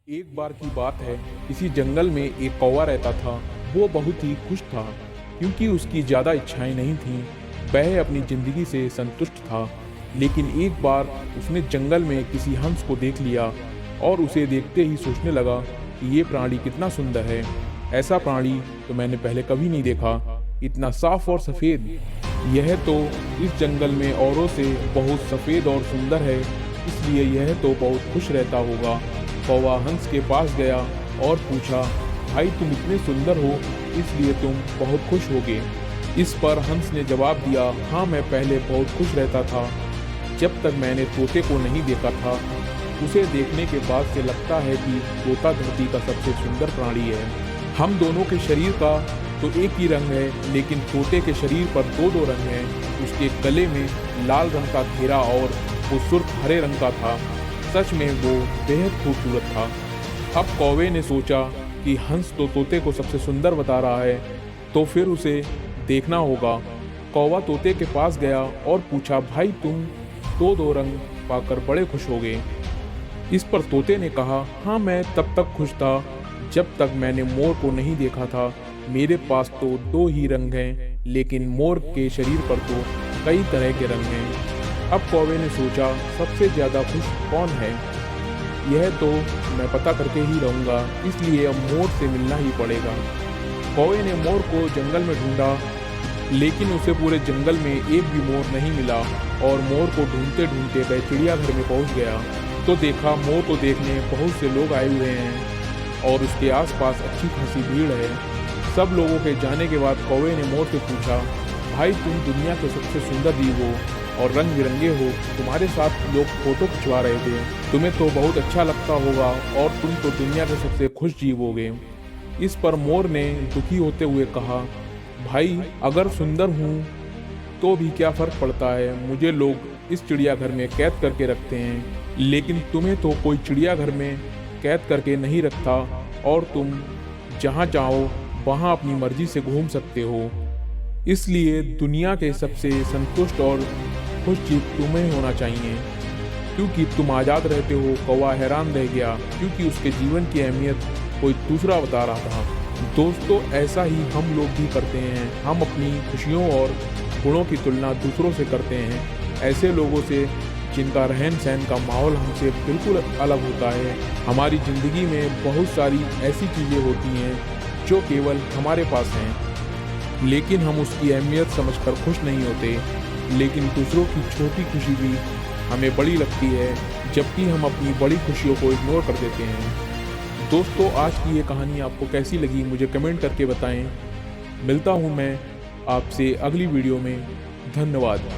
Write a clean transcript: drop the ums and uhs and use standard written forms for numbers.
एक बार की बात है, किसी जंगल में एक कौवा रहता था। वो बहुत ही खुश था क्योंकि उसकी ज़्यादा इच्छाएं नहीं थीं। वह अपनी ज़िंदगी से संतुष्ट था। लेकिन एक बार उसने जंगल में किसी हंस को देख लिया और उसे देखते ही सोचने लगा कि ये प्राणी कितना सुंदर है। ऐसा प्राणी तो मैंने पहले कभी नहीं देखा, इतना साफ और सफ़ेद। यह तो इस जंगल में औरों से बहुत सफ़ेद और सुंदर है, इसलिए यह तो बहुत खुश रहता होगा। कौवा हंस के पास गया और पूछा, भाई तुम इतने सुंदर हो, इसलिए तुम बहुत खुश होगे। इस पर हंस ने जवाब दिया, हाँ मैं पहले बहुत खुश रहता था, जब तक मैंने तोते को नहीं देखा था। उसे देखने के बाद से लगता है कि तोता धरती का सबसे सुंदर प्राणी है। हम दोनों के शरीर का तो एक ही रंग है, लेकिन तोते के शरीर पर दो दो रंग हैं। उसके गले में लाल रंग का घेरा और वो सुर्ख हरे रंग का था। सच में वो बेहद खूबसूरत था। अब कौवे ने सोचा कि हंस तो तोते को सबसे सुंदर बता रहा है, तो फिर उसे देखना होगा। कौवा तोते के पास गया और पूछा, भाई तुम दो दो रंग पाकर बड़े खुश हो गए। इस पर तोते ने कहा, हाँ मैं तब तक खुश था जब तक मैंने मोर को नहीं देखा था। मेरे पास तो दो ही रंग हैं, लेकिन मोर के शरीर पर तो कई तरह के रंग हैं। अब कौवे ने सोचा, सबसे ज़्यादा खुश कौन है, यह तो मैं पता करके ही रहूँगा, इसलिए अब मोर से मिलना ही पड़ेगा। कौवे ने मोर को जंगल में ढूंढा, लेकिन उसे पूरे जंगल में एक भी मोर नहीं मिला और मोर को ढूंढते ढूंढते वह चिड़ियाघर में पहुंच गया। तो देखा, मोर को देखने बहुत से लोग आए हुए हैं और उसके आसपास अच्छी खासी भीड़ है। सब लोगों के जाने के बाद कौवे ने मोर से पूछा, भाई तुम दुनिया के सबसे सुंदर जीव हो और रंग बिरंगे हो, तुम्हारे साथ लोग फोटो खिंचवा रहे थे, तुम्हें तो बहुत अच्छा लगता होगा और तुम तो दुनिया के सबसे खुश जीव होगे। इस पर मोर ने दुखी होते हुए कहा, भाई अगर सुंदर हूँ तो भी क्या फ़र्क पड़ता है, मुझे लोग इस चिड़ियाघर में कैद करके रखते हैं, लेकिन तुम्हें तो कोई चिड़ियाघर में कैद करके नहीं रखता और तुम जहाँ चाहो वहाँ अपनी मर्जी से घूम सकते हो। इसलिए दुनिया के सबसे संतुष्ट और खुश जीव तुम्हें होना चाहिए, क्योंकि तुम आज़ाद रहते हो। कौवा हैरान रह गया क्योंकि उसके जीवन की अहमियत कोई दूसरा बता रहा था। दोस्तों, ऐसा ही हम लोग भी करते हैं। हम अपनी खुशियों और गुणों की तुलना दूसरों से करते हैं, ऐसे लोगों से जिनका रहन सहन का माहौल हमसे बिल्कुल अलग होता है। हमारी ज़िंदगी में बहुत सारी ऐसी चीज़ें होती हैं जो केवल हमारे पास हैं, लेकिन हम उसकी अहमियत समझकर खुश नहीं होते। लेकिन दूसरों की छोटी खुशी भी हमें बड़ी लगती है, जबकि हम अपनी बड़ी खुशियों को इग्नोर कर देते हैं। दोस्तों, आज की ये कहानी आपको कैसी लगी मुझे कमेंट करके बताएं। मिलता हूँ मैं आपसे अगली वीडियो में। धन्यवाद।